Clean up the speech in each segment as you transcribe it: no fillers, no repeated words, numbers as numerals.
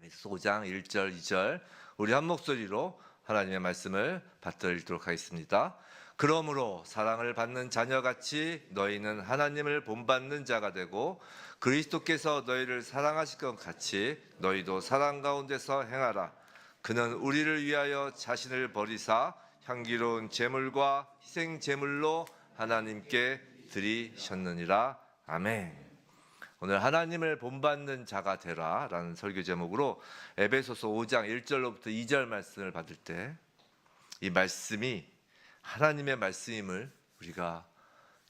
에베소서 5장 1절 2절 우리 한 목소리로 하나님의 말씀을 받들어 읽도록 하겠습니다. 그러므로 사랑을 받는 자녀같이 너희는 하나님을 본받는 자가 되고 그리스도께서 너희를 사랑하실 것 같이 너희도 사랑 가운데서 행하라. 그는 우리를 위하여 자신을 버리사 향기로운 제물과 희생 제물로 하나님께 드리셨느니라. 아멘. 오늘 하나님을 본받는 자가 되라 라는 설교 제목으로 에베소서 5장 1절로부터 2절 말씀을 받을 때 이 말씀이 하나님의 말씀임을 우리가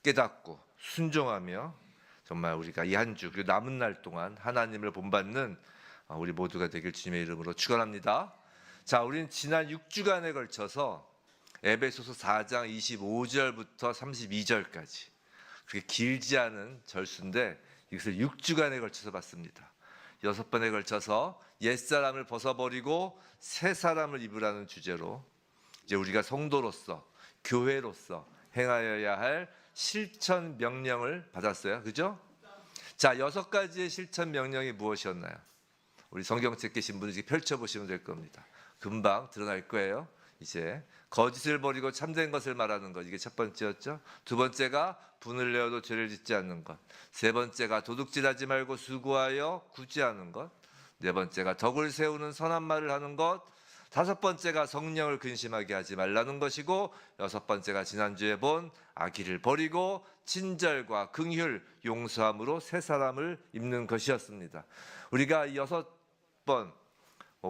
깨닫고 순종하며 정말 우리가 이 한 주 그리고 남은 날 동안 하나님을 본받는 우리 모두가 되길 주님의 이름으로 축원합니다. 자, 우리는 지난 6주간에 걸쳐서 에베소서 4장 25절부터 32절까지 그렇게 길지 않은 절수인데 이것을 6주간에 걸쳐서 봤습니다. 6번에 걸쳐서 옛사람을 벗어버리고 새 사람을 입으라는 주제로 이제 우리가 성도로서 교회로서 행하여야 할 실천 명령을 받았어요. 그죠? 자, 6가지의 실천 명령이 무엇이었나요? 우리 성경책 계신 분들이 펼쳐보시면 될 겁니다. 금방 드러날 거예요. 이제 거짓을 버리고 참된 것을 말하는 것, 이게 첫 번째였죠. 두 번째가 분을 내어도 죄를 짓지 않는 것. 세 번째가 도둑질하지 말고 수고하여 구제하는 것. 네 번째가 덕을 세우는 선한 말을 하는 것. 다섯 번째가 성령을 근심하게 하지 말라는 것이고, 여섯 번째가 지난주에 본 악의를 버리고 친절과 긍휼, 용서함으로 새 사람을 입는 것이었습니다. 우리가 6번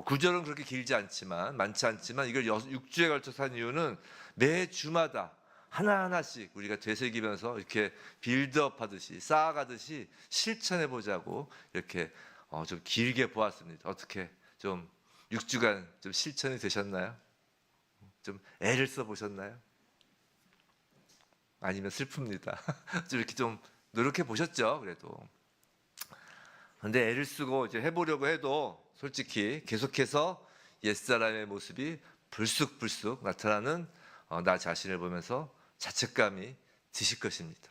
구절은 그렇게 길지 않지만 많지 않지만 이걸 6주에 걸쳐서 한 이유는 매 주마다 하나하나씩 우리가 되새기면서 이렇게 빌드업 하듯이 쌓아가듯이 실천해 보자고 이렇게 좀 길게 보았습니다. 어떻게 좀 6주간 좀 실천이 되셨나요? 좀 애를 써 보셨나요? 아니면 슬픕니다. 좀 이렇게 좀 노력해 보셨죠? 그래도. 근데 애를 쓰고 이제 해보려고 해도 솔직히 계속해서 옛사람의 모습이 불쑥불쑥 나타나는 나 자신을 보면서 자책감이 드실 것입니다.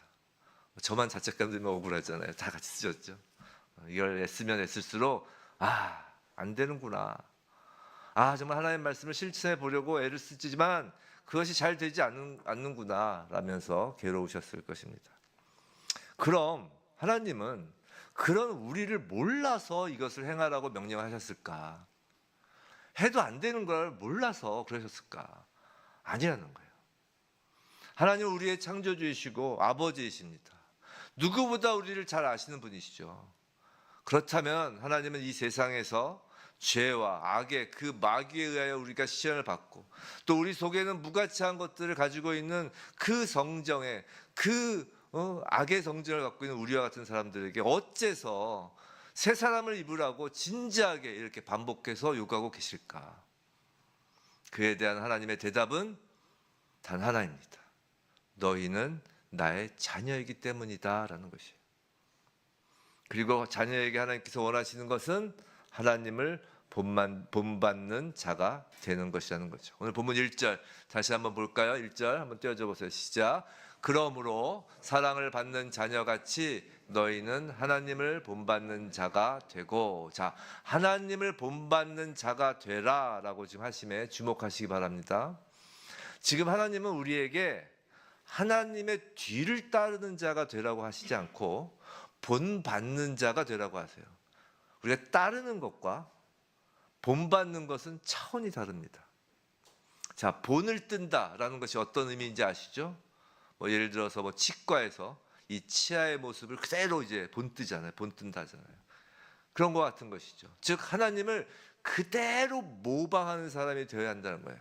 저만 자책감 들면 억울하잖아요. 다 같이 쓰셨죠. 이걸 애쓰면 애쓸수록 안 되는구나. 정말 하나님의 말씀을 실천해 보려고 애를 쓰지만 그것이 잘 되지 않는구나 라면서 괴로우셨을 것입니다. 그럼 하나님은 그런 우리를 몰라서 이것을 행하라고 명령하셨을까? 해도 안 되는 걸 몰라서 그러셨을까? 아니라는 거예요. 하나님은 우리의 창조주이시고 아버지이십니다. 누구보다 우리를 잘 아시는 분이시죠. 그렇다면 하나님은 이 세상에서 죄와 악의 그 마귀에 의하여 우리가 시련을 받고 또 우리 속에는 무가치한 것들을 가지고 있는 그 성정에 악의 성질을 갖고 있는 우리와 같은 사람들에게 어째서 새 사람을 입으라고 진지하게 이렇게 반복해서 요구하고 계실까? 그에 대한 하나님의 대답은 단 하나입니다. 너희는 나의 자녀이기 때문이다 라는 것이에요. 그리고 자녀에게 하나님께서 원하시는 것은 하나님을 본받는 자가 되는 것이라는 거죠. 오늘 본문 1절 다시 한번 볼까요? 1절 한번 띄워줘 보세요. 시작. 그러므로 사랑을 받는 자녀같이 너희는 하나님을 본받는 자가 되고, 자, 하나님을 본받는 자가 되라 라고 지금 하심에 주목하시기 바랍니다. 지금 하나님은 우리에게 하나님의 뒤를 따르는 자가 되라고 하시지 않고 본받는 자가 되라고 하세요. 우리가 따르는 것과 본받는 것은 차원이 다릅니다. 자, 본을 뜬다라는 것이 어떤 의미인지 아시죠? 예를 들어서 치과에서 이 치아의 모습을 그대로 이제 본뜨잖아요. 본뜬다잖아요. 그런 것 같은 것이죠. 즉 하나님을 그대로 모방하는 사람이 되어야 한다는 거예요.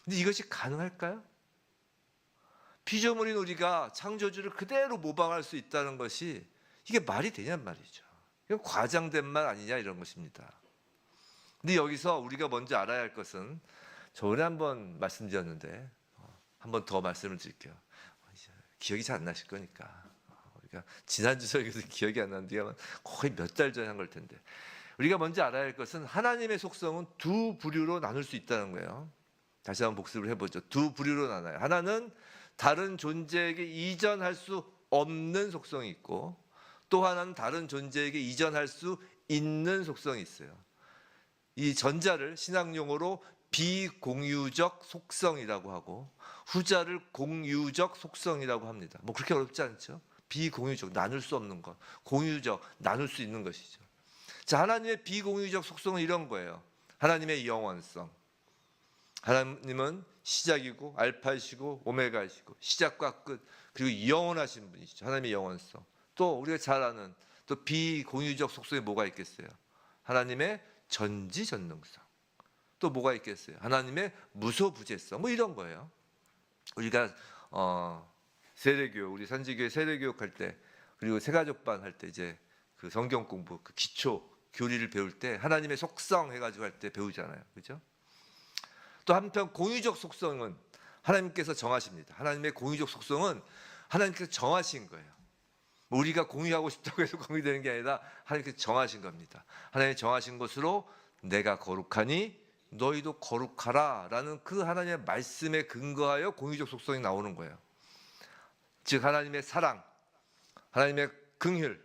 근데 이것이 가능할까요? 피조물인 우리가 창조주를 그대로 모방할 수 있다는 것이 이게 말이 되냔 말이죠. 이건 과장된 말 아니냐 이런 것입니다. 근데 여기서 우리가 먼저 알아야 할 것은 전에 한번 말씀드렸는데 한 번 더 말씀을 드릴게요. 기억이 잘 안 나실 거니까 우리가 지난주 설교에서 기억이 안 나는데 거의 몇 달 전에 한 걸 텐데 우리가 먼저 알아야 할 것은 하나님의 속성은 두 부류로 나눌 수 있다는 거예요. 다시 한번 복습을 해보죠. 두 부류로 나눠요. 하나는 다른 존재에게 이전할 수 없는 속성이 있고 또 하나는 다른 존재에게 이전할 수 있는 속성이 있어요. 이 전자를 신학 용어로 비공유적 속성이라고 하고 후자를 공유적 속성이라고 합니다. 뭐 그렇게 어렵지 않죠? 비공유적, 나눌 수 없는 것. 공유적, 나눌 수 있는 것이죠. 자, 하나님의 비공유적 속성은 이런 거예요. 하나님의 영원성. 하나님은 시작이고 알파이시고 오메가이시고 시작과 끝, 그리고 영원하신 분이시죠. 하나님의 영원성. 또 우리가 잘 아는 또 비공유적 속성이 뭐가 있겠어요? 하나님의 전지전능성. 또 뭐가 있겠어요? 하나님의 무소부재성. 뭐 이런 거예요. 우리가 세례교육, 우리 산지교회 세례교육 할 때, 그리고 새가족반 할 때 이제 그 성경 공부, 그 기초 교리를 배울 때 하나님의 속성 해가지고 할 때 배우잖아요. 그죠? 또 한편 공유적 속성은 하나님께서 정하십니다. 하나님의 공유적 속성은 하나님께서 정하신 거예요. 우리가 공유하고 싶다고 해서 공유되는 게 아니라 하나님께서 정하신 겁니다. 하나님이 정하신 것으로 내가 거룩하니 너희도 거룩하라 라는 그 하나님의 말씀에 근거하여 공유적 속성이 나오는 거예요. 즉 하나님의 사랑, 하나님의 긍휼,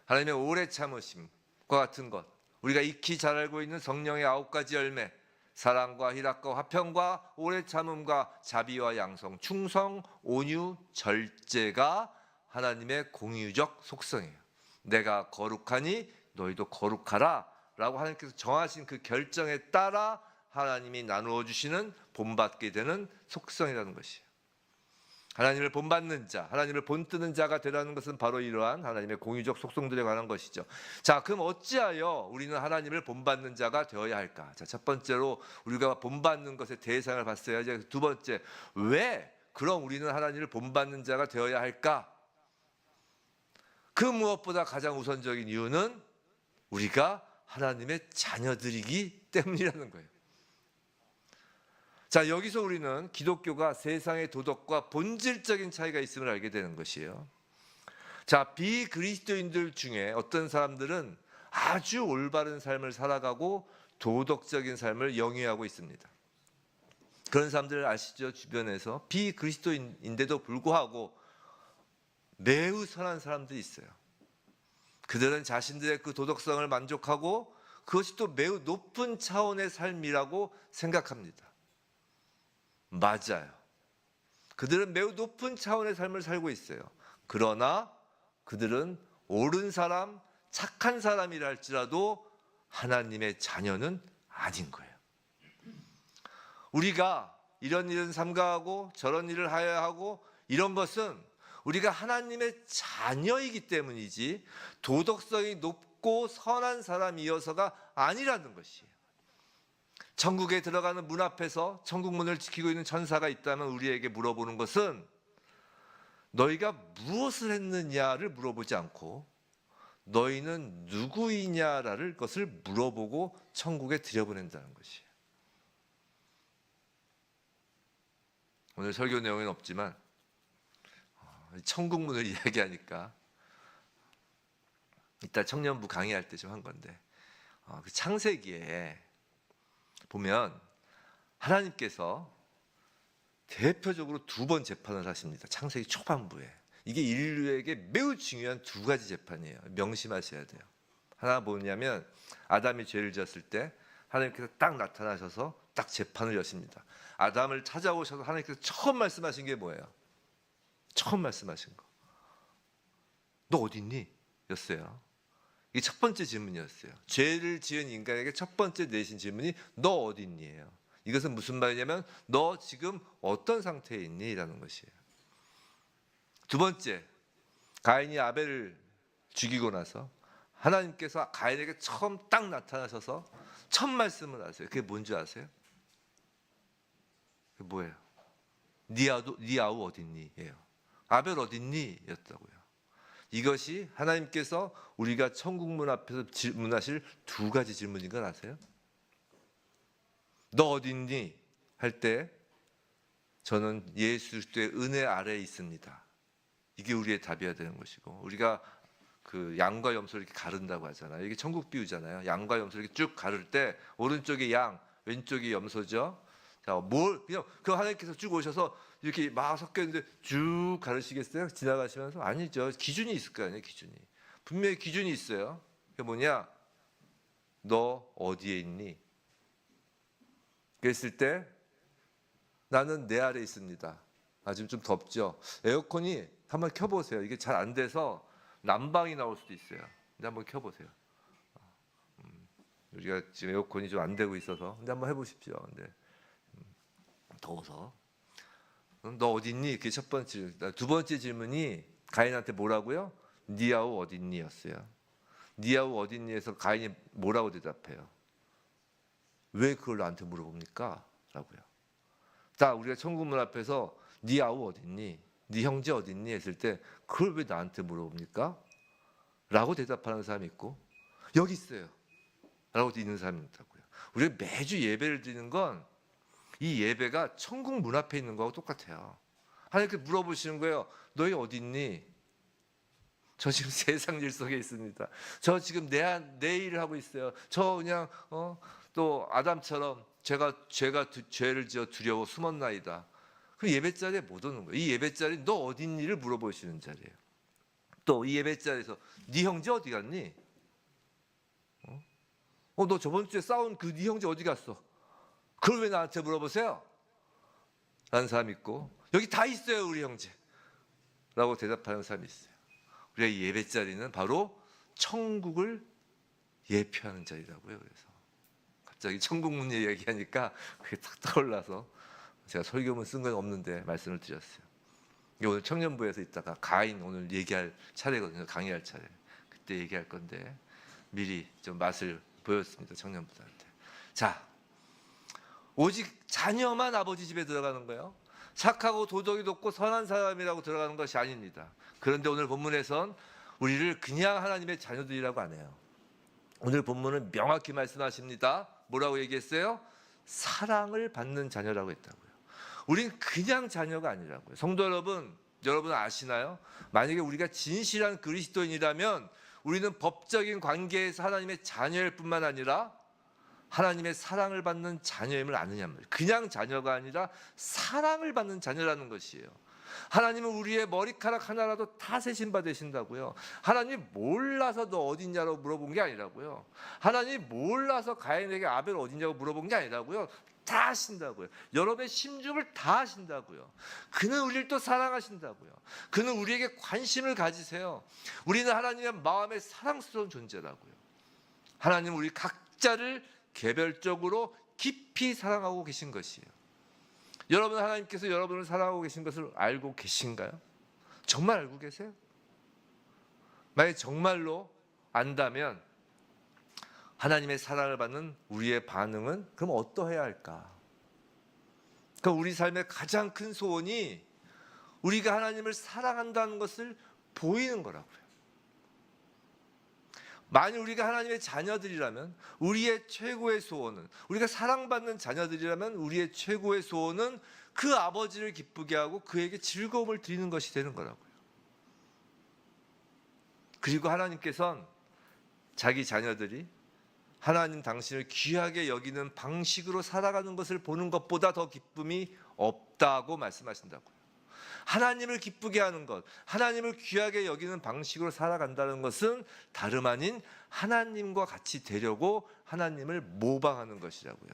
하나님의 오래 참으심과 같은 것, 우리가 익히 잘 알고 있는 성령의 9가지 열매, 사랑과 희락과 화평과 오래 참음과 자비와 양성, 충성, 온유, 절제가 하나님의 공유적 속성이에요. 내가 거룩하니 너희도 거룩하라 라고 하나님께서 정하신 그 결정에 따라 하나님이 나누어 주시는 본받게 되는 속성이라는 것이에요. 하나님을 본받는 자, 하나님을 본뜨는 자가 되라는 것은 바로 이러한 하나님의 공유적 속성들에 관한 것이죠. 자, 그럼 어찌하여 우리는 하나님을 본받는 자가 되어야 할까? 자, 첫 번째로 우리가 본받는 것의 대상을 봤어요. 두 번째, 왜 그럼 우리는 하나님을 본받는 자가 되어야 할까? 그 무엇보다 가장 우선적인 이유는 우리가 하나님의 자녀들이기 때문이라는 거예요. 자, 여기서 우리는 기독교가 세상의 도덕과 본질적인 차이가 있음을 알게 되는 것이에요. 자, 비그리스도인들 중에 어떤 사람들은 아주 올바른 삶을 살아가고 도덕적인 삶을 영위하고 있습니다. 그런 사람들 아시죠? 주변에서 비그리스도인인데도 불구하고 매우 선한 사람들이 있어요. 그들은 자신들의 그 도덕성을 만족하고 그것이 또 매우 높은 차원의 삶이라고 생각합니다. 맞아요. 그들은 매우 높은 차원의 삶을 살고 있어요. 그러나 그들은 옳은 사람, 착한 사람이라 할지라도 하나님의 자녀는 아닌 거예요. 우리가 이런 일은 삼가하고 저런 일을 하여야 하고 이런 것은 우리가 하나님의 자녀이기 때문이지 도덕성이 높고 선한 사람이어서가 아니라는 것이에요. 천국에 들어가는 문 앞에서 천국 문을 지키고 있는 천사가 있다면 우리에게 물어보는 것은 너희가 무엇을 했느냐를 물어보지 않고 너희는 누구이냐라는 것을 물어보고 천국에 들여보낸다는 것이에요. 오늘 설교 내용에는 없지만 천국 문을 이야기하니까 이따 청년부 강의할 때 좀 한 건데 그 창세기에 보면 하나님께서 대표적으로 2번 재판을 하십니다. 창세기 초반부에. 이게 인류에게 매우 중요한 2가지 재판이에요. 명심하셔야 돼요. 하나 뭐냐면 아담이 죄를 지었을 때 하나님께서 딱 나타나셔서 딱 재판을 여십니다. 아담을 찾아오셔서 하나님께서 처음 말씀하신 게 뭐예요? 처음 말씀하신 거. 너 어디 있니? 였어요. 이게 첫 번째 질문이었어요. 죄를 지은 인간에게 첫 번째 내신 질문이 너 어디 있니예요. 이것은 무슨 말이냐면 너 지금 어떤 상태에 있니? 라는 것이에요. 두 번째, 가인이 아벨을 죽이고 나서 하나님께서 가인에게 처음 딱 나타나셔서 첫 말씀을 하세요. 그게 뭔지 아세요? 그게 뭐예요? 네 아우 어디 있니? 예요. 아벨 어디 있니? 였다고요. 이것이 하나님께서 우리가 천국 문 앞에서 질문하실 2가지 질문인 건 아세요? 너 어디 있니? 할 때 저는 예수 그리스도의 은혜 아래에 있습니다. 이게 우리의 답이어야 되는 것이고, 우리가 그 양과 염소를 이렇게 가른다고 하잖아요. 이게 천국 비유잖아요. 양과 염소를 이렇게 쭉 가를 때 오른쪽이 양, 왼쪽이 염소죠. 자, 그냥 그 하나님께서 쭉 오셔서 이렇게 막 섞여 있는데 쭉 가르시겠어요? 지나가시면서? 아니죠. 기준이 있을 거 아니에요. 기준이. 분명히 기준이 있어요. 그게 뭐냐? 너 어디에 있니? 그랬을 때 나는 내 아래 있습니다. 아, 지금 좀 덥죠? 에어컨이 한번 켜보세요. 이게 잘 안 돼서 난방이 나올 수도 있어요. 근데 한번 켜보세요. 우리가 지금 에어컨이 좀 안 되고 있어서 근데 한번 해보십시오. 근데 더워서. 너 어디 있니? 그게 첫 번째. 두 번째 질문이 가인한테 뭐라고요? 네 아우 어디 있니?였어요. 네 아우 어디 있니?에서 가인이 뭐라고 대답해요? 왜 그걸 나한테 물어봅니까? 라고요. 자, 우리가 천국문 앞에서 네 아우 어디 있니? 네 형제 어디 있니? 했을 때 그걸 왜 나한테 물어봅니까? 라고 대답하는 사람이 있고 여기 있어요. 라고 있는 사람이 있다고요. 우리가 매주 예배를 드리는 건 이 예배가 천국 문 앞에 있는 거하고 똑같아요. 하나님께 물어보시는 거예요. 너희 어디 있니? 저 지금 세상 일 속에 있습니다. 저 지금 내 일을 하고 있어요. 저 그냥 또 아담처럼 죄를 지어 두려워 숨었나이다. 그 예배 자리에 못 오는 거예요. 이 예배 자리 너 어디 있니를 물어보시는 자리예요. 또 이 예배 자리에서 네 형제 어디 갔니? 너 저번 주에 싸운 그 네 형제 어디 갔어? 그걸 왜 나한테 물어보세요? 라는 사람이 있고 여기 다 있어요 우리 형제 라고 대답하는 사람이 있어요. 우리의 예배 자리는 바로 천국을 예표하는 자리라고요. 그래서 갑자기 천국 문 얘기하니까 그게 탁 떠올라서 제가 설교문 쓴 건 없는데 말씀을 드렸어요. 오늘 청년부에서 있다가 가인 오늘 얘기할 차례거든요. 강의할 차례. 그때 얘기할 건데 미리 좀 맛을 보였습니다. 청년부들한테. 자, 오직 자녀만 아버지 집에 들어가는 거예요. 착하고 도덕이 높고 선한 사람이라고 들어가는 것이 아닙니다. 그런데 오늘 본문에선 우리를 그냥 하나님의 자녀들이라고 안 해요. 오늘 본문은 명확히 말씀하십니다. 뭐라고 얘기했어요? 사랑을 받는 자녀라고 했다고요. 우린 그냥 자녀가 아니라고요. 성도 여러분, 여러분 아시나요? 만약에 우리가 진실한 그리스도인이라면 우리는 법적인 관계에서 하나님의 자녀일 뿐만 아니라 하나님의 사랑을 받는 자녀임을 아느냐 말이에요. 그냥 자녀가 아니라 사랑을 받는 자녀라는 것이에요. 하나님은 우리의 머리카락 하나라도 다 세신 바 되신다고요. 하나님 몰라서 너 어딨냐고 물어본 게 아니라고요. 하나님 몰라서 가인에게 아벨 어딨냐고 물어본 게 아니라고요. 다 아신다고요. 여러분의 심중을 다 아신다고요. 그는 우리를 또 사랑하신다고요. 그는 우리에게 관심을 가지세요. 우리는 하나님의 마음에 사랑스러운 존재라고요. 하나님은 우리 각자를 개별적으로 깊이 사랑하고 계신 것이에요. 여러분 하나님께서 여러분을 사랑하고 계신 것을 알고 계신가요? 정말 알고 계세요? 만약 정말로 안다면 하나님의 사랑을 받는 우리의 반응은 그럼 어떠해야 할까? 그러니까 우리 삶의 가장 큰 소원이 우리가 하나님을 사랑한다는 것을 보이는 거라고요. 만약 우리가 하나님의 자녀들이라면 우리의 최고의 소원은, 우리가 사랑받는 자녀들이라면 우리의 최고의 소원은 그 아버지를 기쁘게 하고 그에게 즐거움을 드리는 것이 되는 거라고요. 그리고 하나님께서는 자기 자녀들이 하나님 당신을 귀하게 여기는 방식으로 살아가는 것을 보는 것보다 더 기쁨이 없다고 말씀하신다고요. 하나님을 기쁘게 하는 것, 하나님을 귀하게 여기는 방식으로 살아간다는 것은 다름 아닌 하나님과 같이 되려고 하나님을 모방하는 것이라고요.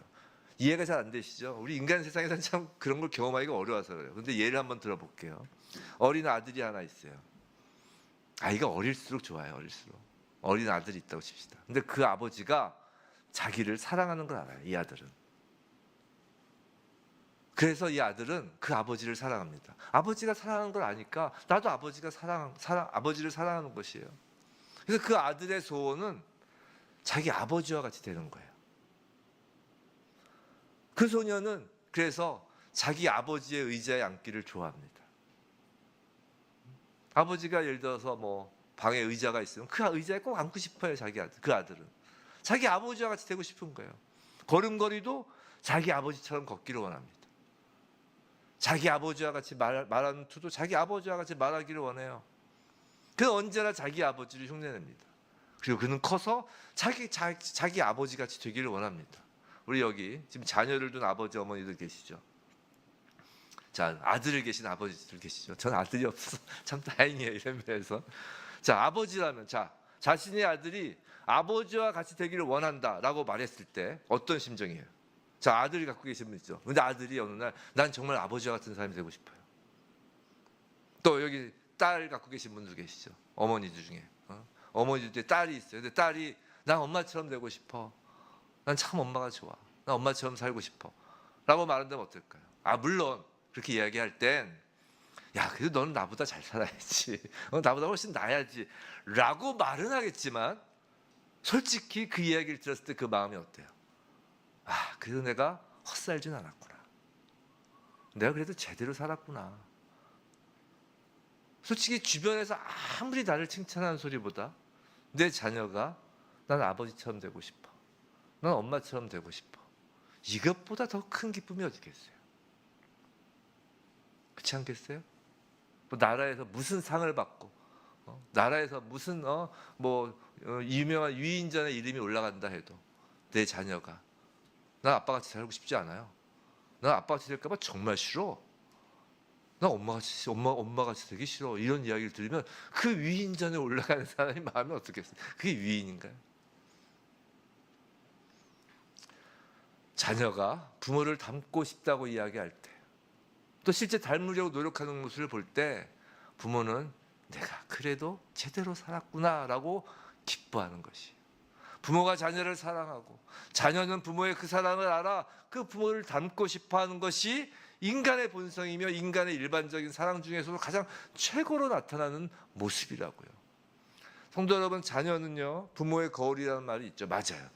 이해가 잘 안 되시죠? 우리 인간 세상에서는 참 그런 걸 경험하기가 어려워서 그래요. 그런데 예를 한번 들어볼게요. 어린 아들이 하나 있어요. 아이가 어릴수록 좋아요. 어릴수록. 어린 아들이 있다고 칩시다. 근데 그 아버지가 자기를 사랑하는 걸 알아요. 이 아들은. 그래서 이 아들은 그 아버지를 사랑합니다. 아버지가 사랑하는 걸 아니까 나도 아버지를 사랑하는 것이에요. 그래서 그 아들의 소원은 자기 아버지와 같이 되는 거예요. 그 소녀는 그래서 자기 아버지의 의자에 앉기를 좋아합니다. 아버지가 예를 들어서 뭐 방에 의자가 있으면 그 의자에 꼭 앉고 싶어요. 그 아들은 자기 아버지와 같이 되고 싶은 거예요. 걸음걸이도 자기 아버지처럼 걷기를 원합니다. 자기 아버지와 같이 말하는 투도 자기 아버지와 같이 말하기를 원해요. 그는 언제나 자기 아버지를 흉내냅니다. 그리고 그는 커서 자기 아버지 같이 되기를 원합니다. 우리 여기 지금 자녀를 둔 아버지 어머니들 계시죠? 자, 아들을 계신 아버지들 계시죠? 저는 아들이 없어서 참 다행이에요. 이런 면에서. 자, 아버지라면 자신의 아들이 아버지와 같이 되기를 원한다라고 말했을 때 어떤 심정이에요? 저 아들이 갖고 계신 분 있죠. 근데 아들이 어느 날 난 정말 아버지와 같은 사람이 되고 싶어요. 또 여기 딸 갖고 계신 분들 계시죠. 어머니들 중에. 어머니들 딸이 있어요. 근데 딸이 난 엄마처럼 되고 싶어. 난 참 엄마가 좋아. 난 엄마처럼 살고 싶어. 라고 말한다면 어떨까요? 물론 그렇게 이야기할 땐 야, 그래도 너는 나보다 잘 살아야지. 나보다 훨씬 나아야지. 라고 말은 하겠지만 솔직히 그 이야기를 들었을 때 그 마음이 어때요? 그래도 내가 헛살진 않았구나. 내가 그래도 제대로 살았구나. 솔직히 주변에서 아무리 나를 칭찬하는 소리보다 내 자녀가 난 아버지처럼 되고 싶어. 난 엄마처럼 되고 싶어. 이것보다 더 큰 기쁨이 어디 있겠어요? 그렇지 않겠어요? 뭐 나라에서 무슨 상을 받고 나라에서 무슨 유명한 위인전의 이름이 올라간다 해도 내 자녀가 난 아빠같이 살고 싶지 않아요. 난 아빠같이 될까 봐 정말 싫어. 난 엄마같이 되기 싫어. 이런 이야기를 들으면 그 위인전에 올라가는 사람의 마음이 어떻겠어요? 그게 위인인가요? 자녀가 부모를 닮고 싶다고 이야기할 때, 또 실제 닮으려고 노력하는 모습을 볼 때 부모는 내가 그래도 제대로 살았구나라고 기뻐하는 것이. 부모가 자녀를 사랑하고 자녀는 부모의 그 사랑을 알아 그 부모를 닮고 싶어하는 것이 인간의 본성이며 인간의 일반적인 사랑 중에서도 가장 최고로 나타나는 모습이라고요. 성도 여러분, 자녀는요 부모의 거울이라는 말이 있죠. 맞아요.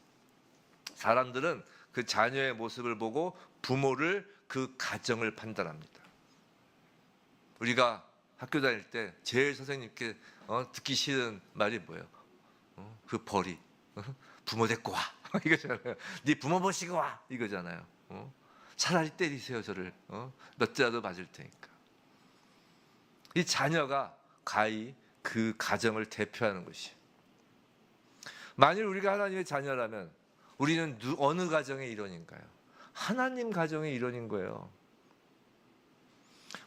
사람들은 그 자녀의 모습을 보고 부모를, 그 가정을 판단합니다. 우리가 학교 다닐 때 제일 선생님께 듣기 싫은 말이 뭐예요? 그 벌이 부모 데리고 와 이거잖아요. 네 부모 모시고 와 이거잖아요. 차라리 때리세요 저를. 몇 대라도 맞을 테니까. 이 자녀가 가히 그 가정을 대표하는 것이. 만일 우리가 하나님의 자녀라면 우리는 어느 가정의 일원인가요? 하나님 가정의 일원인 거예요.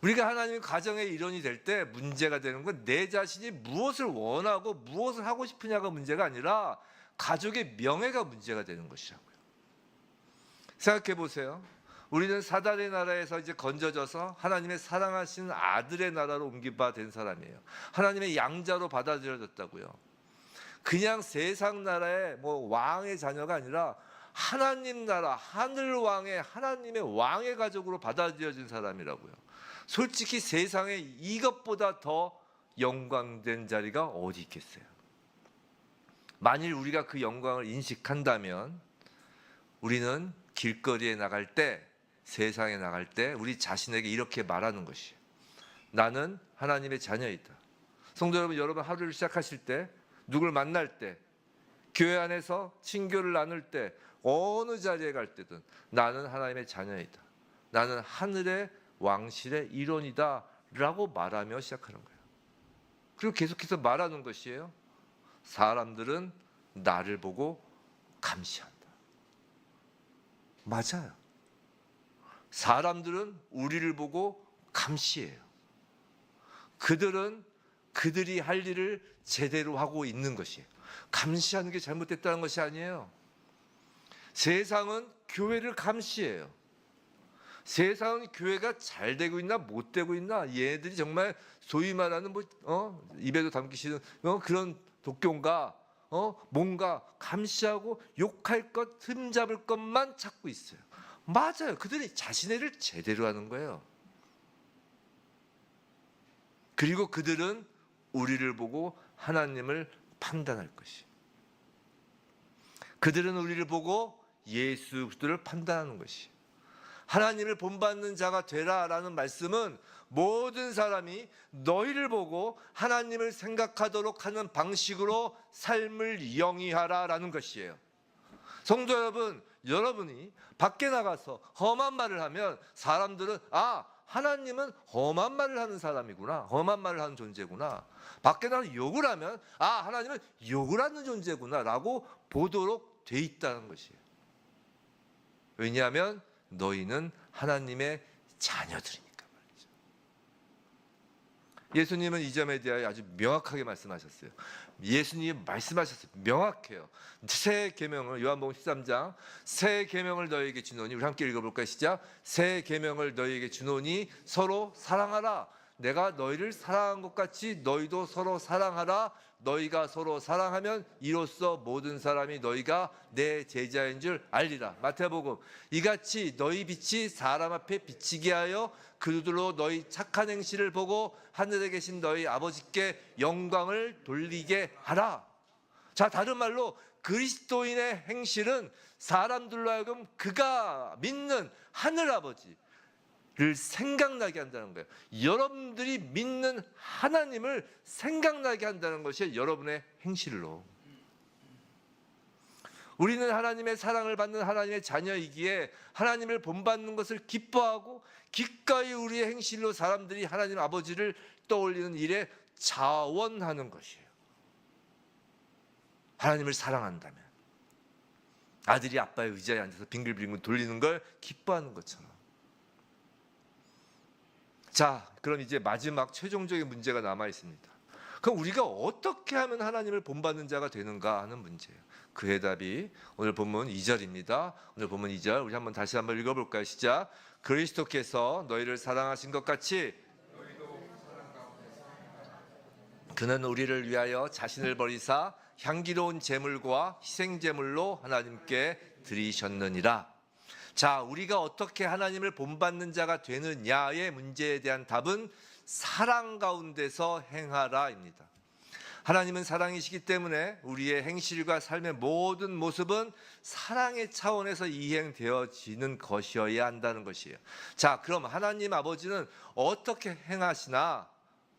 우리가 하나님의 가정의 일원이 될 때 문제가 되는 건 내 자신이 무엇을 원하고 무엇을 하고 싶으냐가 문제가 아니라 가족의 명예가 문제가 되는 것이라고요. 생각해 보세요. 우리는 사단의 나라에서 이제 건져져서 하나님의 사랑하시는 아들의 나라로 옮겨된 사람이에요. 하나님의 양자로 받아들여졌다고요. 그냥 세상 나라의 왕의 자녀가 아니라 하나님 나라, 하늘 왕의 하나님의 왕의 가족으로 받아들여진 사람이라고요. 솔직히 세상에 이것보다 더 영광된 자리가 어디 있겠어요? 만일 우리가 그 영광을 인식한다면 우리는 길거리에 나갈 때, 세상에 나갈 때 우리 자신에게 이렇게 말하는 것이에요. 나는 하나님의 자녀이다. 성도 여러분 하루를 시작하실 때, 누굴 만날 때, 교회 안에서 친교를 나눌 때, 어느 자리에 갈 때든 나는 하나님의 자녀이다. 나는 하늘의 왕실의 일원이다 라고 말하며 시작하는 거예요. 그리고 계속해서 말하는 것이에요. 사람들은 나를 보고 감시한다. 맞아요. 사람들은 우리를 보고 감시해요. 그들은 그들이 할 일을 제대로 하고 있는 것이에요. 감시하는 게 잘못됐다는 것이 아니에요. 세상은 교회를 감시해요. 세상은 교회가 잘 되고 있나 못 되고 있나, 얘네들이 정말 소위 말하는 입에도 담기 싫은 그런 독교인가, 뭔가 감시하고 욕할 것, 흠잡을 것만 찾고 있어요. 맞아요. 그들이 자신의 일을 제대로 하는 거예요. 그리고 그들은 우리를 보고 하나님을 판단할 것이. 그들은 우리를 보고 예수 그리스도를 판단하는 것이. 하나님을 본받는 자가 되라라는 말씀은 모든 사람이 너희를 보고 하나님을 생각하도록 하는 방식으로 삶을 영위하라라는 것이에요. 성도 여러분, 여러분이 밖에 나가서 험한 말을 하면 사람들은 하나님은 험한 말을 하는 사람이구나, 험한 말을 하는 존재구나. 밖에 나가서 욕을 하면 하나님은 욕을 하는 존재구나 라고 보도록 돼 있다는 것이에요. 왜냐하면 너희는 하나님의 자녀들이니까 말이죠. 예수님은 이 점에 대하여 아주 명확하게 말씀하셨어요. 예수님이 말씀하셨어요. 명확해요. 새 계명을 요한복음 13장 새 계명을 너희에게 주노니, 우리 함께 읽어볼까요? 시작. 새 계명을 너희에게 주노니 서로 사랑하라. 내가 너희를 사랑한 것 같이 너희도 서로 사랑하라. 너희가 서로 사랑하면 이로써 모든 사람이 너희가 내 제자인 줄 알리라. 마태복음 이같이 너희 빛이 사람 앞에 비치게 하여 그들로 너희 착한 행실을 보고 하늘에 계신 너희 아버지께 영광을 돌리게 하라. 자, 다른 말로 그리스도인의 행실은 사람들로 하여금 그가 믿는 하늘 아버지를 생각나게 한다는 거예요. 여러분들이 믿는 하나님을 생각나게 한다는 것이 여러분의 행실로. 우리는 하나님의 사랑을 받는 하나님의 자녀이기에 하나님을 본받는 것을 기뻐하고 기꺼이 우리의 행실로 사람들이 하나님 아버지를 떠올리는 일에 자원하는 것이에요. 하나님을 사랑한다면 아들이 아빠의 의자에 앉아서 빙글빙글 돌리는 걸 기뻐하는 것처럼. 자, 그럼 이제 마지막 최종적인 문제가 남아 있습니다. 그럼 우리가 어떻게 하면 하나님을 본받는 자가 되는가 하는 문제예요. 그 해답이 오늘 본문 2절입니다. 오늘 본문 2절 우리 다시 한번 읽어볼까요? 시작. 그리스도께서 너희를 사랑하신 것 같이 그는 우리를 위하여 자신을 버리사 향기로운 제물과 희생 제물로 하나님께 드리셨느니라. 자, 우리가 어떻게 하나님을 본받는 자가 되느냐의 문제에 대한 답은 사랑 가운데서 행하라입니다. 하나님은 사랑이시기 때문에 우리의 행실과 삶의 모든 모습은 사랑의 차원에서 이행되어지는 것이어야 한다는 것이에요. 자, 그럼 하나님 아버지는 어떻게 행하시나?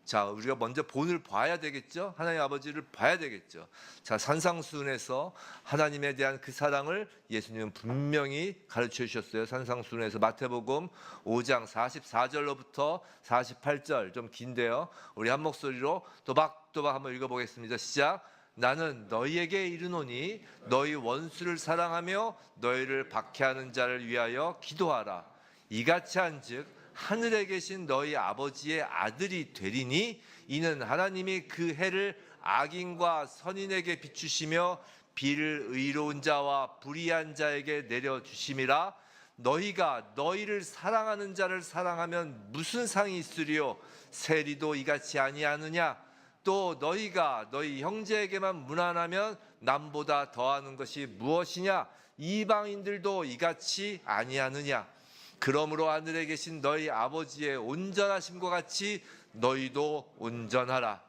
자, 우리가 먼저 본을 봐야 되겠죠. 하나님 아버지를 봐야 되겠죠. 자, 산상수훈에서 하나님에 대한 그 사랑을 예수님은 분명히 가르쳐 주셨어요. 산상수훈에서 마태복음 5장 44절로부터 48절, 좀 긴데요. 우리 한 목소리로 또박또박 한번 읽어보겠습니다. 시작. 나는 너희에게 이르노니 너희 원수를 사랑하며 너희를 박해하는 자를 위하여 기도하라. 이같이 한즉 하늘에 계신 너희 아버지의 아들이 되리니 이는 하나님이 그 해를 악인과 선인에게 비추시며 비를 의로운 자와 불의한 자에게 내려주심이라. 너희가 너희를 사랑하는 자를 사랑하면 무슨 상이 있으리요? 세리도 이같이 아니하느냐? 또 너희가 너희 형제에게만 무난하면 남보다 더하는 것이 무엇이냐? 이방인들도 이같이 아니하느냐? 그러므로 하늘에 계신 너희 아버지의 온전하심과 같이 너희도 온전하라.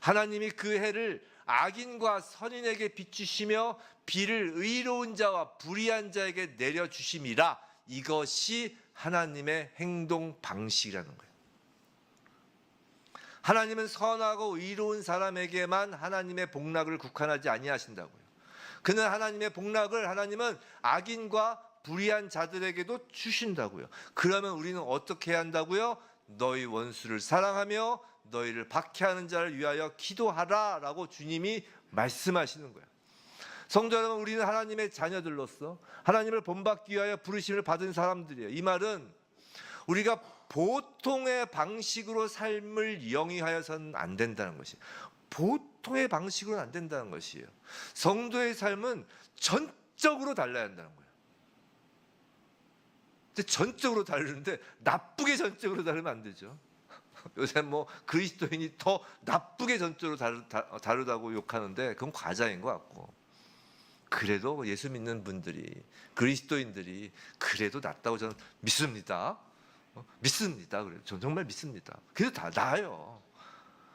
하나님이 그 해를 악인과 선인에게 비추시며 비를 의로운 자와 불의한 자에게 내려주심이라. 이것이 하나님의 행동 방식이라는 거예요. 하나님은 선하고 의로운 사람에게만 하나님의 복락을 국한하지 아니하신다고요. 그는 하나님의 복락을 하나님은 악인과 불의한 자들에게도 주신다고요. 그러면 우리는 어떻게 해야 한다고요? 너희 원수를 사랑하며 너희를 박해하는 자를 위하여 기도하라라고 주님이 말씀하시는 거예요. 성도 여러분, 우리는 하나님의 자녀들로서 하나님을 본받기 위하여 부르심을 받은 사람들이에요. 이 말은 우리가 보통의 방식으로 삶을 영위하여서는 안 된다는 것이에요. 보통의 방식으로는 안 된다는 것이에요. 성도의 삶은 전적으로 달라야 한다는 거예요. 전적으로 다르는데 나쁘게 전적으로 다르면 안 되죠. 요새 뭐 그리스도인이 더 나쁘게 전적으로 다르다고 욕하는데 그건 과장인 것 같고, 그래도 예수 믿는 분들이, 그리스도인들이 그래도 낫다고 저는 믿습니다. 믿습니다. 그래요. 저는 정말 믿습니다. 그래도 다 나아요.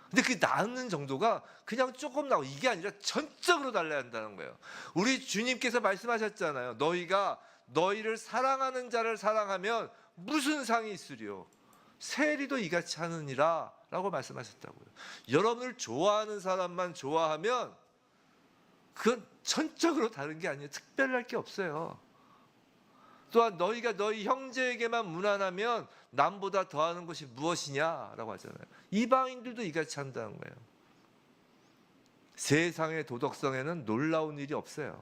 근데 그 나는 정도가 그냥 조금 나고 이게 아니라 전적으로 달라야 한다는 거예요. 우리 주님께서 말씀하셨잖아요. 너희가 너희를 사랑하는 자를 사랑하면 무슨 상이 있으리요? 세리도 이같이 하느니라 라고 말씀하셨다고요. 여러분을 좋아하는 사람만 좋아하면 그건 전적으로 다른 게 아니에요. 특별할 게 없어요. 또한 너희가 너희 형제에게만 무난하면 남보다 더하는 것이 무엇이냐라고 하잖아요. 이방인들도 이같이 한다는 거예요. 세상의 도덕성에는 놀라운 일이 없어요.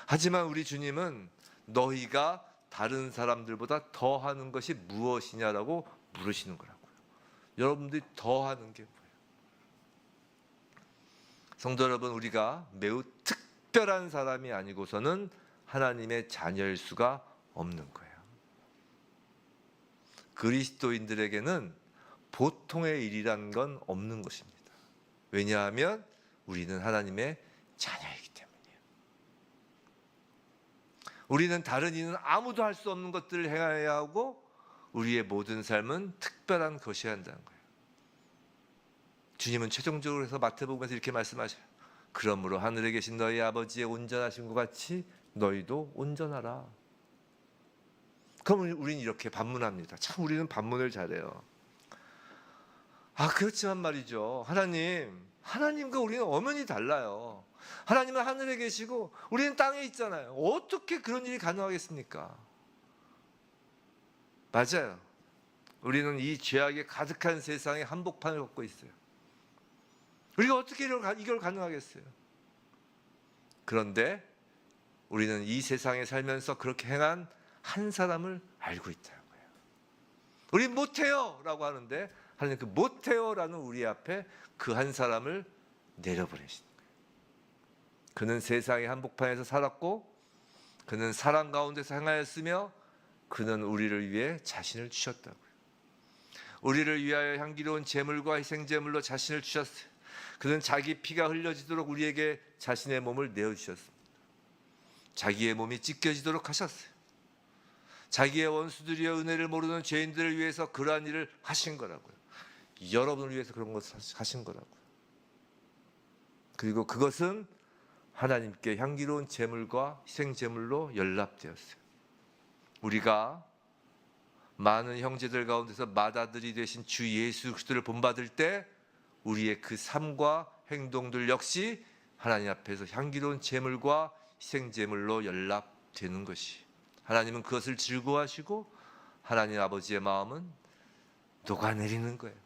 하지만 우리 주님은 너희가 다른 사람들보다 더하는 것이 무엇이냐라고 물으시는 거라고요. 여러분들이 더 하는 게 뭐예요? 성도 여러분, 우리가 매우 특별한 사람이 아니고서는 하나님의 자녀일 수가 없는 거예요. 그리스도인들에게는 보통의 일이란 건 없는 것입니다. 왜냐하면 우리는 하나님의 자녀이기 때문이에요. 우리는 다른 이는 아무도 할 수 없는 것들을 행해야 하고 우리의 모든 삶은 특별한 것이어야 한다는 거예요. 주님은 최종적으로 해서 마태복음에서 이렇게 말씀하셔요. 그러므로 하늘에 계신 너희 아버지의 온전하신 것 같이 너희도 온전하라. 그럼 우리는 이렇게 반문합니다. 참 우리는 반문을 잘해요. 그렇지만 말이죠. 하나님과 우리는 엄연히 달라요. 하나님은 하늘에 계시고 우리는 땅에 있잖아요. 어떻게 그런 일이 가능하겠습니까? 맞아요. 우리는 이 죄악에 가득한 세상에 한복판을 걷고 있어요. 우리가 어떻게 이걸 가능하겠어요? 그런데 우리는 이 세상에 살면서 그렇게 행한 한 사람을 알고 있다는 거예요. 우린 못해요 라고 하는데 하나님 그 못해요라는 우리 앞에 그 한 사람을 내려보내시는 거예요. 그는 세상의 한복판에서 살았고 그는 사랑 가운데서 행하였으며 그는 우리를 위해 자신을 주셨다고요. 우리를 위하여 향기로운 제물과 희생제물로 자신을 주셨어요. 그는 자기 피가 흘려지도록 우리에게 자신의 몸을 내어주셨습니다. 자기의 몸이 찢겨지도록 하셨어요. 자기의 원수들이여 은혜를 모르는 죄인들을 위해서 그러한 일을 하신 거라고요. 여러분을 위해서 그런 것을 하신 거라고요. 그리고 그것은 하나님께 향기로운 제물과 희생제물로 연락되었어요. 우리가 많은 형제들 가운데서 맏아들이 되신 주 예수 그리스도를 본받을 때 우리의 그 삶과 행동들 역시 하나님 앞에서 향기로운 제물과 희생제물로 연락되는 것이, 하나님은 그것을 즐거워하시고 하나님 아버지의 마음은 녹아내리는 거예요.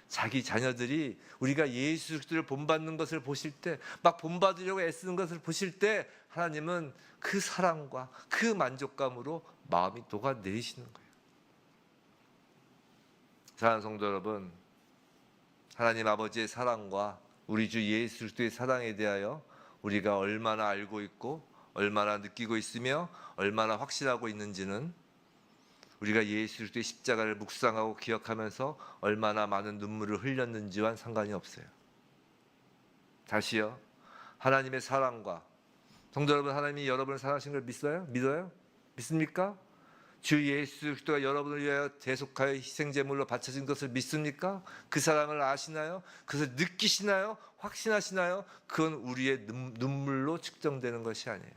자기 자녀들이 우리가 예수 그리스도를 본받는 것을 보실 때, 막 본받으려고 애쓰는 것을 보실 때 하나님은 그 사랑과 그 만족감으로 마음이 녹아내리시는 거예요. 사랑하는 성도 여러분, 하나님 아버지의 사랑과 우리 주 예수 그리스도의 사랑에 대하여 우리가 얼마나 알고 있고 얼마나 느끼고 있으며 얼마나 확신하고 있는지는 우리가 예수 그리스도의 십자가를 묵상하고 기억하면서 얼마나 많은 눈물을 흘렸는지와는 상관이 없어요. 다시요. 하나님의 사랑과, 성도 여러분, 하나님이 여러분을 사랑하신 걸 믿어요? 믿습니까? 주 예수 그리스도가 여러분을 위하여 대속하여 희생제물로 바쳐진 것을 믿습니까? 그 사랑을 아시나요? 그것을 느끼시나요? 확신하시나요? 그건 우리의 눈물로 측정되는 것이 아니에요.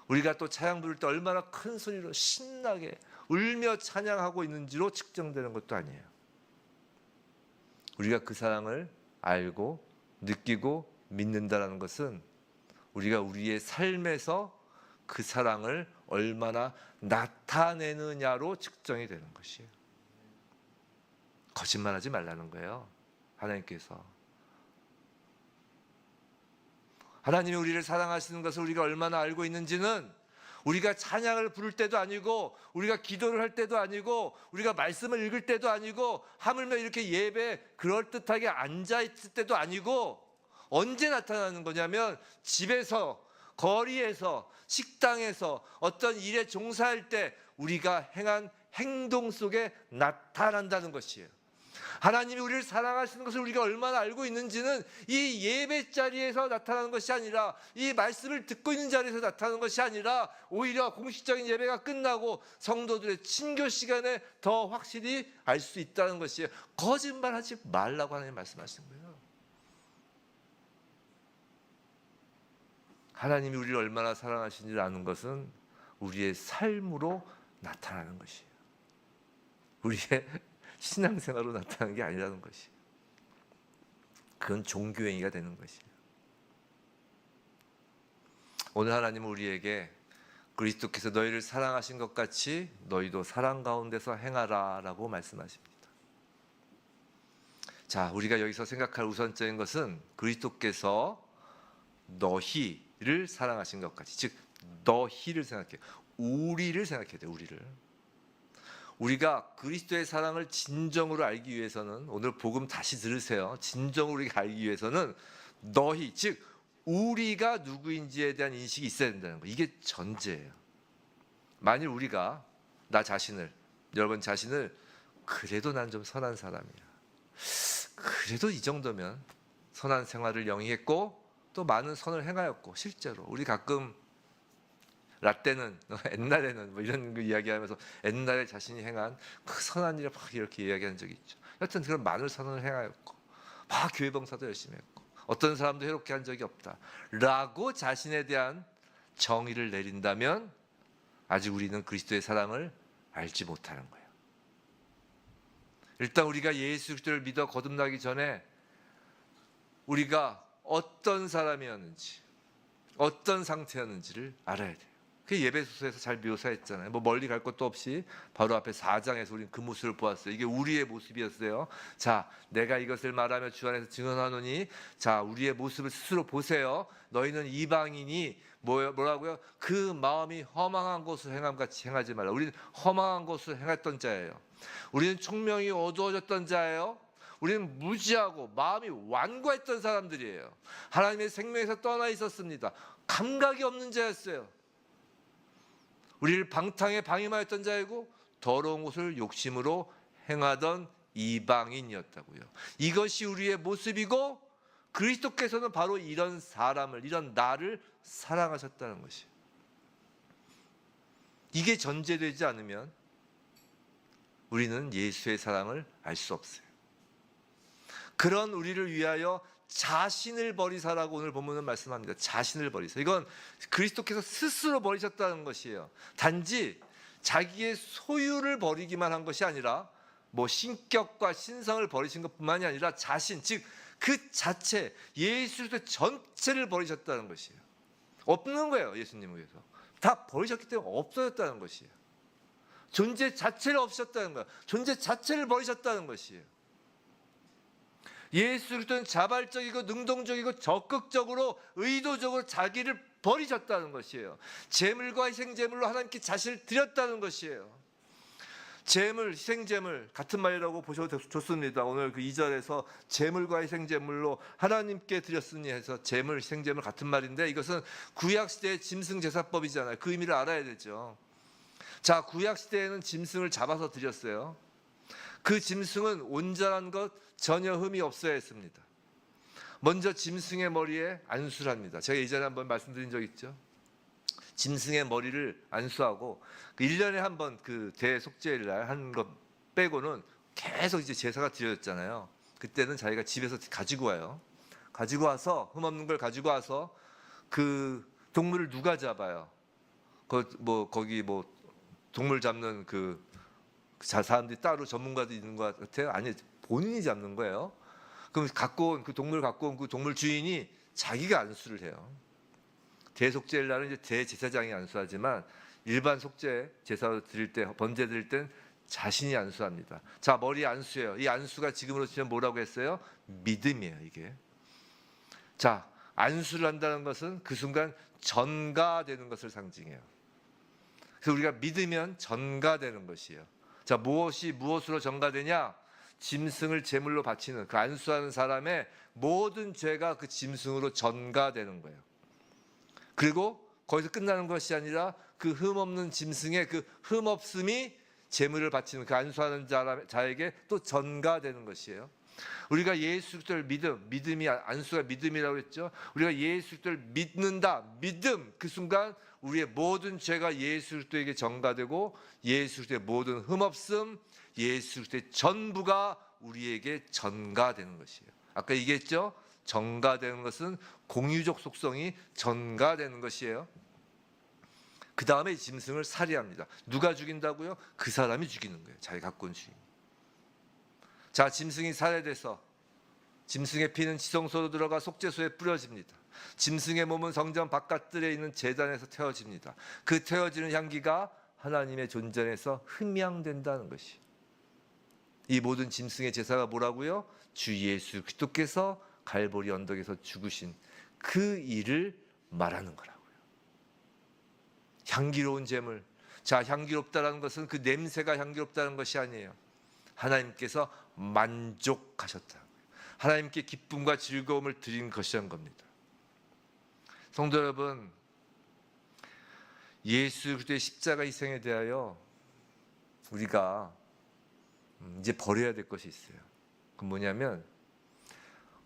우리가 또 찬양 부를 때 얼마나 큰 소리로 신나게 울며 찬양하고 있는지로 측정되는 것도 아니에요. 우리가 그 사랑을 알고 느끼고 믿는다는 것은 우리가 우리의 삶에서 그 사랑을 얼마나 나타내느냐로 측정이 되는 것이에요. 거짓말하지 말라는 거예요. 하나님께서. 하나님이 우리를 사랑하시는 것을 우리가 얼마나 알고 있는지는 우리가 찬양을 부를 때도 아니고, 우리가 기도를 할 때도 아니고, 우리가 말씀을 읽을 때도 아니고, 하물며 이렇게 예배에 그럴듯하게 앉아있을 때도 아니고, 언제 나타나는 거냐면 집에서, 거리에서, 식당에서, 어떤 일에 종사할 때 우리가 행한 행동 속에 나타난다는 것이에요. 하나님이 우리를 사랑하시는 것을 우리가 얼마나 알고 있는지는 이 예배 자리에서 나타나는 것이 아니라, 이 말씀을 듣고 있는 자리에서 나타나는 것이 아니라, 오히려 공식적인 예배가 끝나고 성도들의 친교 시간에 더 확실히 알 수 있다는 것이에요. 거짓말하지 말라고 하나님 말씀하시는 거예요. 하나님이 우리를 얼마나 사랑하시는지를 아는 것은 우리의 삶으로 나타나는 것이에요. 우리의 신앙생활로 나타나는 게 아니라는 것이에요. 그건 종교행위가 되는 것이에요. 오늘 하나님은 우리에게 그리스도께서 너희를 사랑하신 것 같이 너희도 사랑 가운데서 행하라 라고 말씀하십니다. 자, 우리가 여기서 생각할 우선적인 것은 그리스도께서 너희를 사랑하신 것 같이, 즉 너희를 생각해요. 우리를 생각해야 돼요. 우리가 그리스도의 사랑을 진정으로 알기 위해서는, 오늘 복음 다시 들으세요. 진정으로 우리가 알기 위해서는 너희, 즉 우리가 누구인지에 대한 인식이 있어야 된다는 거예요. 이게 전제예요. 만일 우리가 나 자신을, 여러분 자신을 그래도 난 좀 선한 사람이야, 그래도 이 정도면 선한 생활을 영위했고 또 많은 선을 행하였고, 실제로 우리 가끔 라떼는 옛날에는 뭐 이런 거 이야기하면서 옛날에 자신이 행한 그 선한 일을 막 이렇게 이야기한 적이 있죠. 여튼 그런 많은 선을 행하였고 막 교회 봉사도 열심히 했고 어떤 사람도 해롭게 한 적이 없다 라고 자신에 대한 정의를 내린다면 아직 우리는 그리스도의 사랑을 알지 못하는 거예요. 일단 우리가 예수 그리스도를 믿어 거듭나기 전에 우리가 어떤 사람이었는지, 어떤 상태였는지를 알아야 돼요. 그 예배소서에서 잘 묘사했잖아요. 뭐 멀리 갈 것도 없이 바로 앞에 4장에서 우리는 그 모습을 보았어요. 이게 우리의 모습이었어요. 자, 내가 이것을 말하며 주 안에서 증언하노니, 자, 우리의 모습을 스스로 보세요. 너희는 이방인이 뭐라고요? 그 마음이 허망한 것을 행함같이 행하지 말라. 우리는 허망한 것을 행했던 자예요. 우리는 총명이 어두워졌던 자예요. 우리는 무지하고 마음이 완고했던 사람들이에요. 하나님의 생명에서 떠나 있었습니다. 감각이 없는 자였어요. 우리를 방탕에 방임하였던 자이고 더러운 것을 욕심으로 행하던 이방인이었다고요. 이것이 우리의 모습이고 그리스도께서는 바로 이런 사람을, 이런 나를 사랑하셨다는 것이에요. 이게 전제되지 않으면 우리는 예수의 사랑을 알 수 없어요. 그런 우리를 위하여 자신을 버리사라고 오늘 본문은 말씀합니다. 자신을 버리사. 이건 그리스도께서 스스로 버리셨다는 것이에요. 단지 자기의 소유를 버리기만 한 것이 아니라 뭐 신격과 신성을 버리신 것뿐만이 아니라 자신, 즉 그 자체, 예수 그리스도 전체를 버리셨다는 것이에요. 없는 거예요. 예수님을 위해서 다 버리셨기 때문에 없어졌다는 것이에요. 존재 자체를 없으셨다는 거예요. 존재 자체를 버리셨다는 것이에요. 예수 그리스도는 자발적이고 능동적이고 적극적으로 의도적으로 자기를 버리셨다는 것이에요. 제물과 희생제물로 하나님께 자신을 드렸다는 것이에요. 제물, 희생제물 같은 말이라고 보셔도 좋습니다. 오늘 그 2절에서 제물과 희생제물로 하나님께 드렸으니 해서 제물, 희생제물 같은 말인데 이것은 구약시대의 짐승제사법이잖아요. 그 의미를 알아야 되죠. 자, 구약시대에는 짐승을 잡아서 드렸어요. 그 짐승은 온전한 것, 전혀 흠이 없어야 했습니다. 먼저 짐승의 머리에 안수를 합니다. 제가 예전에 한번 말씀드린 적 있죠. 짐승의 머리를 안수하고 1년에 한 번 그 대속죄일 날 한 것 빼고는 계속 이제 제사가 드려졌잖아요. 그때는 자기가 집에서 가지고 와요. 가지고 와서 흠없는 걸 가지고 와서 그 동물을 누가 잡아요? 거기 동물 잡는 그 사람들이 따로 전문가도 있는 것 같아요. 아니, 본인이 잡는 거예요. 그럼 그 동물 갖고 온 그 동물 주인이 자기가 안수를 해요. 대속죄일 날은 이제 대제사장이 안수하지만 일반 속죄 제사 드릴 때, 번제 드릴 땐 자신이 안수합니다. 자, 머리 안수예요. 이 안수가 지금으로 치면 뭐라고 했어요? 믿음이에요, 이게. 자, 안수를 한다는 것은 그 순간 전가되는 것을 상징해요. 그래서 우리가 믿으면 전가되는 것이에요. 자, 무엇이 무엇으로 전가되냐? 짐승을 제물로 바치는 그 안수하는 사람의 모든 죄가 그 짐승으로 전가되는 거예요. 그리고 거기서 끝나는 것이 아니라 그 흠없는 짐승의 그 흠없음이 제물을 바치는 그 안수하는 자에게 또 전가되는 것이에요. 우리가 예수 그리스도를 믿음이 안수가 믿음이라고 했죠. 우리가 예수 그리스도를 믿는다, 믿음, 그 순간 우리의 모든 죄가 예수 그리스도에게 전가되고 예수 그리스도의 모든 흠없음, 예수 그리스도의 전부가 우리에게 전가되는 것이에요. 아까 얘기했죠. 전가되는 것은 공유적 속성이 전가되는 것이에요. 그 다음에 짐승을 살해합니다. 누가 죽인다고요? 그 사람이 죽이는 거예요. 자기 갖고 온 주인. 자, 짐승이 살해돼서 짐승의 피는 지성소로 들어가 속죄소에 뿌려집니다. 짐승의 몸은 성전 바깥들에 있는 제단에서 태워집니다. 그 태워지는 향기가 하나님의 존전에서 흠양된다는 것이. 이 모든 짐승의 제사가 뭐라고요? 주 예수 그리스도께서 갈보리 언덕에서 죽으신 그 일을 말하는 거라고요. 향기로운 제물, 자, 향기롭다라는 것은 그 냄새가 향기롭다는 것이 아니에요. 하나님께서 만족하셨다. 하나님께 기쁨과 즐거움을 드린 것이란 겁니다. 성도 여러분, 예수 그리스도의 십자가 희생에 대하여 우리가 이제 버려야 될 것이 있어요. 그건 뭐냐면,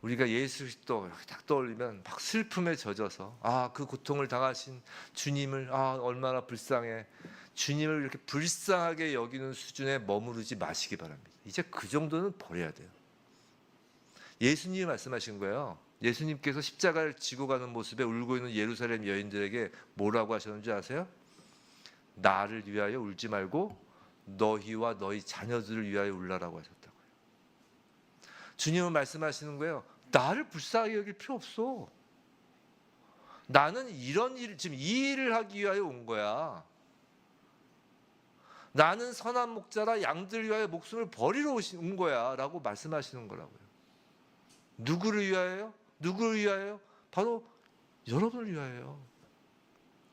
우리가 예수 그리스도 딱 떠올리면 막 슬픔에 젖어서 그 고통을 당하신 주님을 얼마나 불쌍해, 주님을 이렇게 불쌍하게 여기는 수준에 머무르지 마시기 바랍니다. 이제 그 정도는 버려야 돼요. 예수님이 말씀하신 거예요. 예수님께서 십자가를 지고 가는 모습에 울고 있는 예루살렘 여인들에게 뭐라고 하셨는지 아세요? 나를 위하여 울지 말고 너희와 너희 자녀들을 위하여 울라라고 하셨다고요. 주님은 말씀하시는 거예요. 나를 불쌍하게 여길 필요 없어. 나는 이런 일, 지금 이 일을 하기 위하여 온 거야. 나는 선한 목자라 양들 위하여 목숨을 버리러 온 거야 라고 말씀하시는 거라고요. 누구를 위하여요? 누구를 위하여요? 바로 여러분을 위하여요.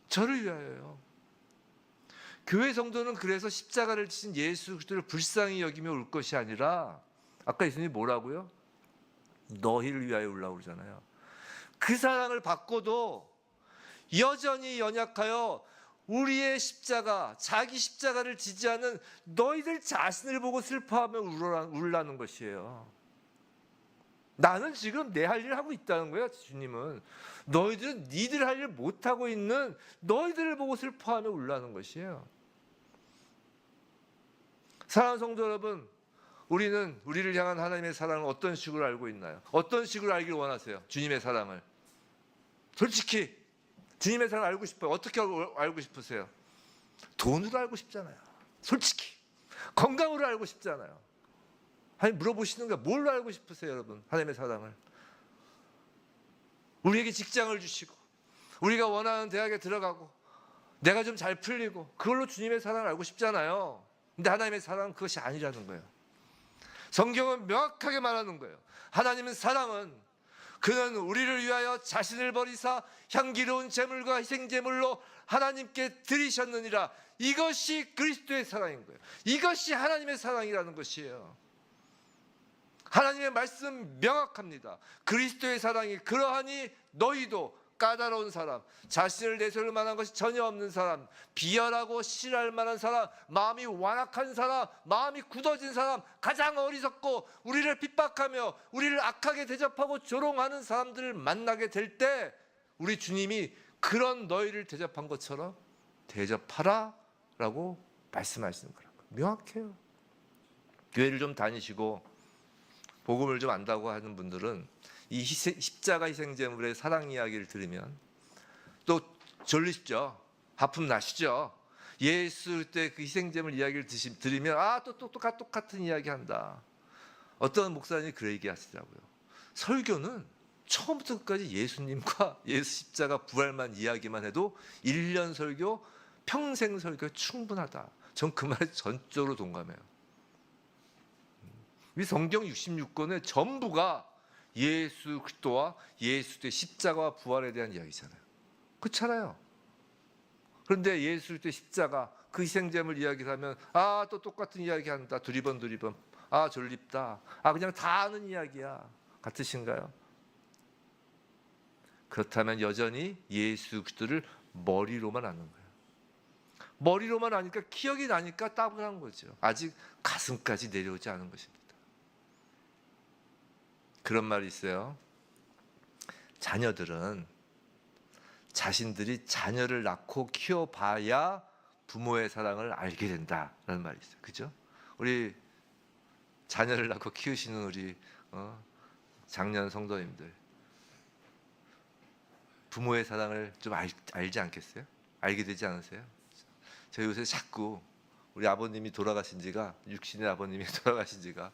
저를 위하여요. 교회 성도는 그래서 십자가를 지신 예수 그리스도를 불쌍히 여기며 울 것이 아니라, 아까 예수님이 뭐라고요? 너희를 위하여 울라고 그러잖아요. 그 사랑을 받고도 여전히 연약하여 우리의 십자가, 자기 십자가를 지지 않은 너희들 자신을 보고 슬퍼하며 울라는 것이에요. 나는 지금 내 할 일을 하고 있다는 거예요. 주님은 너희들은 니들 할 일 못하고 있는 너희들을 보고 슬퍼하며 울라는 것이에요. 사랑하는 성도 여러분, 우리는 우리를 향한 하나님의 사랑을 어떤 식으로 알고 있나요? 어떤 식으로 알기를 원하세요? 주님의 사랑을. 솔직히 주님의 사랑을 알고 싶어요. 어떻게 알고 싶으세요? 돈으로 알고 싶잖아요. 솔직히 건강으로 알고 싶잖아요. 아니, 물어보시는 거야. 뭘로 알고 싶으세요, 여러분? 하나님의 사랑을. 우리에게 직장을 주시고, 우리가 원하는 대학에 들어가고, 내가 좀 잘 풀리고, 그걸로 주님의 사랑을 알고 싶잖아요. 근데 하나님의 사랑은 그것이 아니라는 거예요. 성경은 명확하게 말하는 거예요. 하나님은 사랑은, 그는 우리를 위하여 자신을 버리사 향기로운 제물과 희생제물로 하나님께 드리셨느니라. 이것이 그리스도의 사랑인 거예요. 이것이 하나님의 사랑이라는 것이에요. 하나님의 말씀 명확합니다. 그리스도의 사랑이 그러하니 너희도 까다로운 사람, 자신을 내세울 만한 것이 전혀 없는 사람, 비열하고 싫어할 만한 사람, 마음이 완악한 사람, 마음이 굳어진 사람, 가장 어리석고 우리를 핍박하며 우리를 악하게 대접하고 조롱하는 사람들을 만나게 될 때 우리 주님이 그런 너희를 대접한 것처럼 대접하라 라고 말씀하시는 거라고. 명확해요. 교회를 좀 다니시고 복음을 좀 안다고 하는 분들은 이 십자가 희생제물의 사랑 이야기를 들으면 또 졸리시죠? 하품 나시죠? 예수 때 그 희생제물 이야기를 들으면 또 똑같은 이야기 한다. 어떤 목사님이 그런 얘기 하시더라고요. 설교는 처음부터 끝까지 예수님과 예수 십자가 부활만 이야기만 해도 1년 설교, 평생 설교 충분하다. 전 그 말에 전적으로 동감해요. 이 성경 66권의 전부가 예수 그리스도와 예수의 십자가와 부활에 대한 이야기잖아요. 그렇잖아요. 그런데 예수 그리스도의 십자가, 그 희생제물 이야기를 하면 또 똑같은 이야기 한다. 두리번 졸립다. 그냥 다 아는 이야기야. 같으신가요? 그렇다면 여전히 예수 그리스도를 머리로만 아는 거예요. 머리로만 아니까, 기억이 나니까 따분한 거죠. 아직 가슴까지 내려오지 않은 것입니다. 그런 말이 있어요. 자녀들은 자신들이 자녀를 낳고 키워봐야 부모의 사랑을 알게 된다라는 말이 있어요. 그죠? 우리 자녀를 낳고 키우시는 우리 장년 성도님들, 부모의 사랑을 좀 알지 않겠어요? 알게 되지 않으세요? 저희 요새 자꾸 우리 아버님이 돌아가신 지가, 육신의 아버님이 돌아가신 지가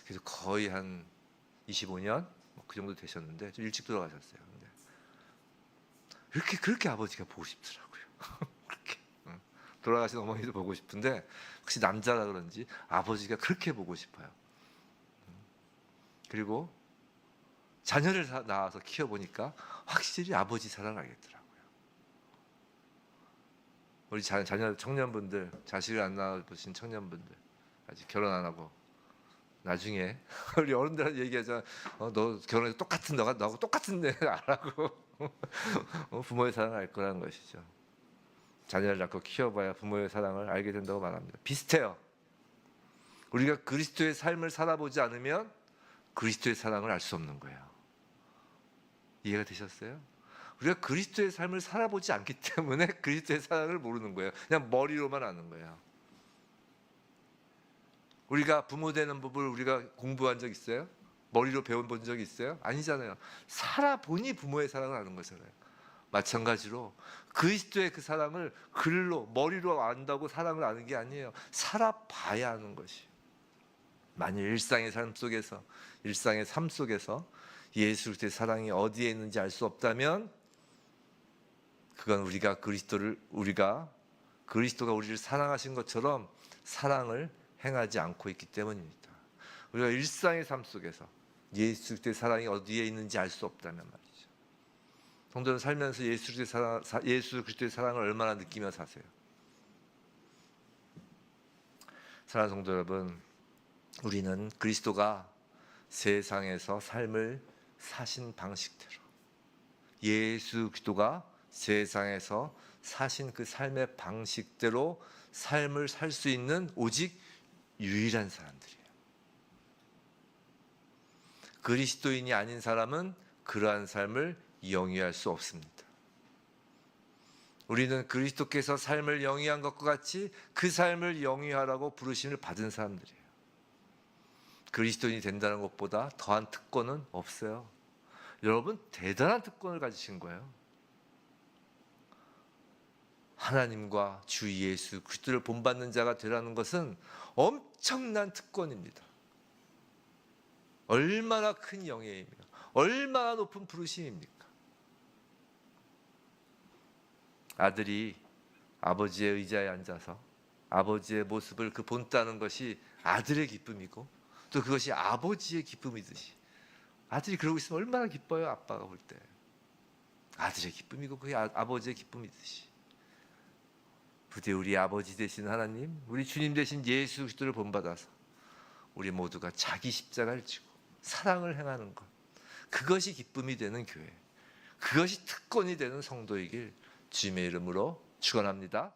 그래서 거의 한 25년 그 정도 되셨는데 좀 일찍 돌아가셨어요. 근데 그렇게 아버지가 보고 싶더라고요. 그렇게 돌아가신 어머니도 보고 싶은데 혹시 남자라 그런지 아버지가 그렇게 보고 싶어요. 그리고 자녀를 낳아서 키워보니까 확실히 아버지 사랑을 알겠더라고요. 우리 자녀 청년분들, 자식을 안 낳아보신 청년분들, 아직 결혼 안 하고 나중에 우리 어른들한테 얘기하잖아. 너 결혼해서 너하고 똑같은 애 알라고. 부모의 사랑을 알 거라는 것이죠. 자녀를 낳고 키워봐야 부모의 사랑을 알게 된다고 말합니다. 비슷해요. 우리가 그리스도의 삶을 살아보지 않으면 그리스도의 사랑을 알 수 없는 거예요. 이해가 되셨어요? 우리가 그리스도의 삶을 살아보지 않기 때문에 그리스도의 사랑을 모르는 거예요. 그냥 머리로만 아는 거예요. 우리가 부모 되는 법을 우리가 공부한 적 있어요? 머리로 배워본 적이 있어요? 아니잖아요. 살아보니 부모의 사랑을 아는 거잖아요. 마찬가지로 그리스도의 그 사랑을 글로 머리로 안다고 사랑을 아는 게 아니에요. 살아봐야 아는 것이. 만일 일상의 삶 속에서 예수 그리스도의 사랑이 어디에 있는지 알 수 없다면 그건 그리스도가 우리를 사랑하신 것처럼 사랑을 행하지 않고 있기 때문입니다. 우리가 일상의 삶 속에서 예수 그리스도의 사랑이 어디에 있는지 알 수 없다면 말이죠. 성도는 살면서 예수 그리스도의 사랑을 얼마나 느끼며 사세요? 사랑하는 성도 여러분, 우리는 그리스도가 세상에서 삶을 사신 방식대로, 예수 그리스도가 세상에서 사신 그 삶의 방식대로 삶을 살 수 있는 오직 유일한 사람들이에요. 그리스도인이 아닌 사람은 그러한 삶을 영위할 수 없습니다. 우리는 그리스도께서 삶을 영위한 것과 같이 그 삶을 영위하라고 부르심을 받은 사람들이에요. 그리스도인이 된다는 것보다 더한 특권은 없어요. 여러분, 대단한 특권을 가지신 거예요. 하나님과 주 예수 그리스도를 본받는 자가 되라는 것은 엄청난 특권입니다. 얼마나 큰 영예입니까? 얼마나 높은 부르심입니까? 아들이 아버지의 의자에 앉아서 아버지의 모습을 본다는 것이 아들의 기쁨이고 또 그것이 아버지의 기쁨이듯이 아들이 그러고 있으면 얼마나 기뻐요. 아빠가 볼 때 아들의 기쁨이고 그게 아버지의 기쁨이듯이 부디 우리 아버지 되신 하나님, 우리 주님 되신 예수 그리스도를 본받아서 우리 모두가 자기 십자가를 지고 사랑을 행하는 것, 그것이 기쁨이 되는 교회, 그것이 특권이 되는 성도이길 주님의 이름으로 축원합니다.